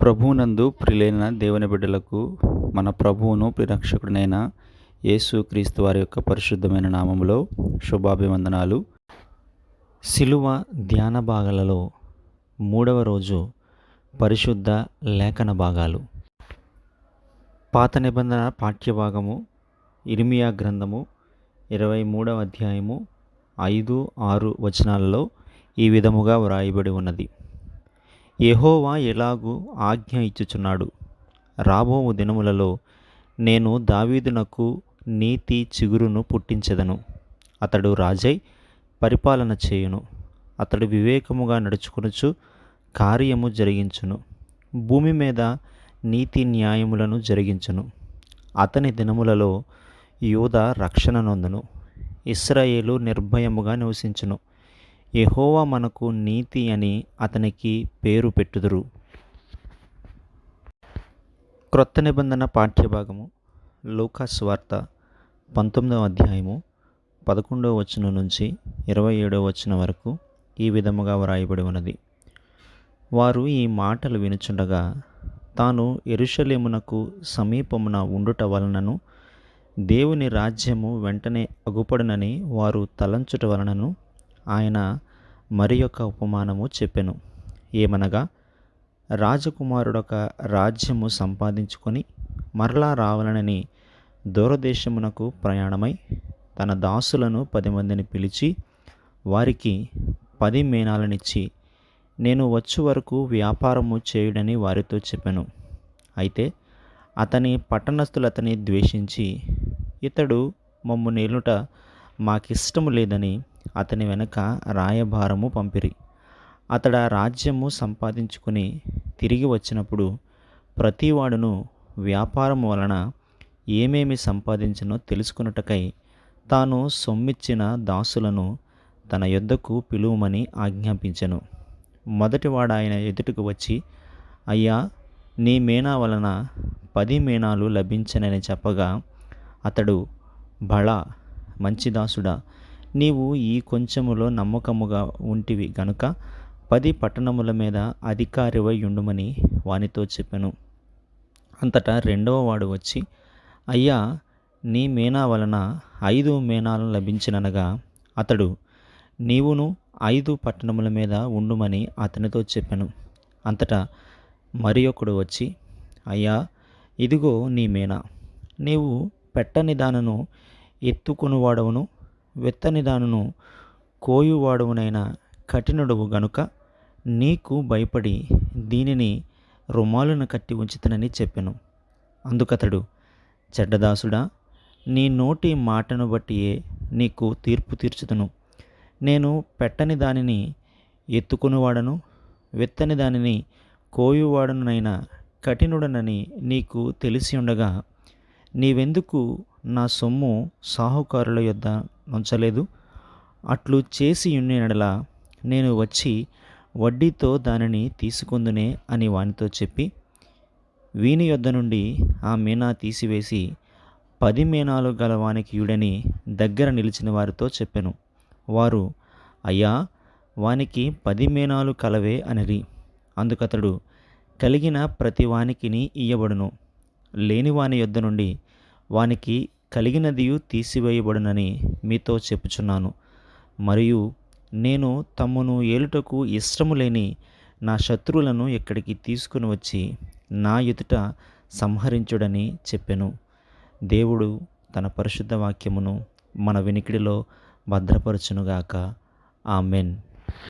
ప్రభువునందు ప్రియులైన దేవుని బిడ్డలకు మన ప్రభువును ప్రిరక్షకుడినైన యేసు క్రీస్తు వారి యొక్క పరిశుద్ధమైన నామములో శుభాభివందనాలు. శిలువ ధ్యాన భాగాలలో 3వ రోజు పరిశుద్ధ లేఖన భాగాలు. పాత నిబంధన పాఠ్యభాగము ఇర్మియా గ్రంథము 23వ అధ్యాయము 5, 6 వచనాలలో ఈ విధముగా వ్రాయబడి ఉన్నది. యెహోవా ఎలాగూ ఆజ్ఞ ఇచ్చుచున్నాడు, రాబోవు దినములలో నేను దావీదునకు నీతి చిగురును పుట్టించెదను. అతడు రాజై పరిపాలన చేయును. అతడు వివేకముగా నడుచుకొనుచు కార్యము జరిగించును. భూమి మీద నీతి న్యాయములను జరిగించును. అతని దినములలో యూదా రక్షణ నొందును. ఇశ్రాయేలు నిర్భయముగా నివసించును. యెహోవా మనకు నీతి అని అతనికి పేరు పెట్టుదురు. క్రొత్త నిబంధన పాఠ్యభాగము లూకా సువార్త 19వ అధ్యాయము 11వ వచనం నుంచి 27వ వచనం వరకు ఈ విధముగా వ్రాయబడి ఉన్నది. వారు ఈ మాటలు వినుచుండగా తాను యెరూషలేమునకు సమీపమున ఉండుట వలనను దేవుని రాజ్యము వెంటనే అగుపడునని వారు తలంచుట వలనను ఆయన మరి యొక్క ఉపమానము చెప్పెను. ఏమనగా, రాజకుమారుడొక రాజ్యము సంపాదించుకొని మరలా రావాలనని దూరదేశమునకు ప్రయాణమై తన దాసులను 10 మందిని పిలిచి వారికి 10 మేనాలనిచ్చి నేను వచ్చు వరకు వ్యాపారము చేయుడని వారితో చెప్పెను. అయితే అతని పట్టణస్థులు అతని ద్వేషించి, ఇతడు మమ్ము నేలుట మాకిష్టము లేదని అతని వెనక రాయబారము పంపిరి. అతడు ఆ రాజ్యము సంపాదించుకుని తిరిగి వచ్చినప్పుడు ప్రతివాడును వ్యాపారము వలన ఏమేమి సంపాదించినో తెలుసుకొనుటకై తాను సొమ్మిచ్చిన దాసులను తన యొద్దకు పిలువమని ఆజ్ఞాపించెను. మొదటివాడు ఆయన ఎదుటకు వచ్చి, అయ్యా, నీ మేనా వలన 10 మేనాలు లభించనని చెప్పగా అతడు, బళా, మంచి దాసుడా, నీవు ఈ కొంచెములో నమ్మకముగా ఉంటివి గనుక 10 పట్టణముల మీద అధికారివై ఉండుమని వానితో చెప్పెను. అంతటా రెండవ వాడు వచ్చి, అయ్యా, నీ మేనా వలన 5 మేనాలను లభించిననగా అతడు, నీవును 5 పట్టణముల మీద ఉండుమని అతనితో చెప్పెను. అంతటా మరి ఒకడు వచ్చి, అయ్యా, ఇదిగో నీ మేనా, నీవు పెట్టని దానను ఎత్తుకొనువాడవును విత్తని దానను కోయువాడవునైన కఠినుడవు గనుక నీకు భయపడి దీనిని రుమాలున కట్టి ఉంచుతనని చెప్పెను. అందుకతడు, చెడ్డదాసుడా, నీ నోటి మాటను బట్టియే నీకు తీర్పు తీర్చుదును. నేను పెట్టని దానిని ఎత్తుకొనివాడను విత్తని దానిని కోయువాడనైన కఠినుడనని నీకు తెలిసి ఉండగా నీవెందుకు నా సొమ్ము సాహుకారుల యొద్ద నుంచలేదు? అట్లు చేసి ఉన్నెడల నేను వచ్చి వడ్డీతో దానిని తీసుకొందునే అని వానితో చెప్పి వీని యొద్ద నుండి ఆ మేనా తీసివేసి 10 మేనాలు గల వానికి యుడని దగ్గర నిలిచిన వారితో చెప్పెను. వారు, అయ్యా, వానికి 10 మేనాలు కలవే అనిరి. అందుకతడు, కలిగిన ప్రతి వానికిని ఇయ్యబడును, లేని వాని యొద్ద నుండి వానికి కలిగినదియు తీసివేయబడునని మీతో చెప్పుచున్నాను. మరియు నేను తమ్మును ఏలుటకు ఇష్టము లేని నా శత్రువులను ఇక్కడికి తీసుకుని వచ్చి నా ఎదుట సంహరించుడని చెప్పెను. దేవుడు తన పరిశుద్ధ వాక్యమును మన వినికిడిలో భద్రపరచునుగాక. ఆమెన్.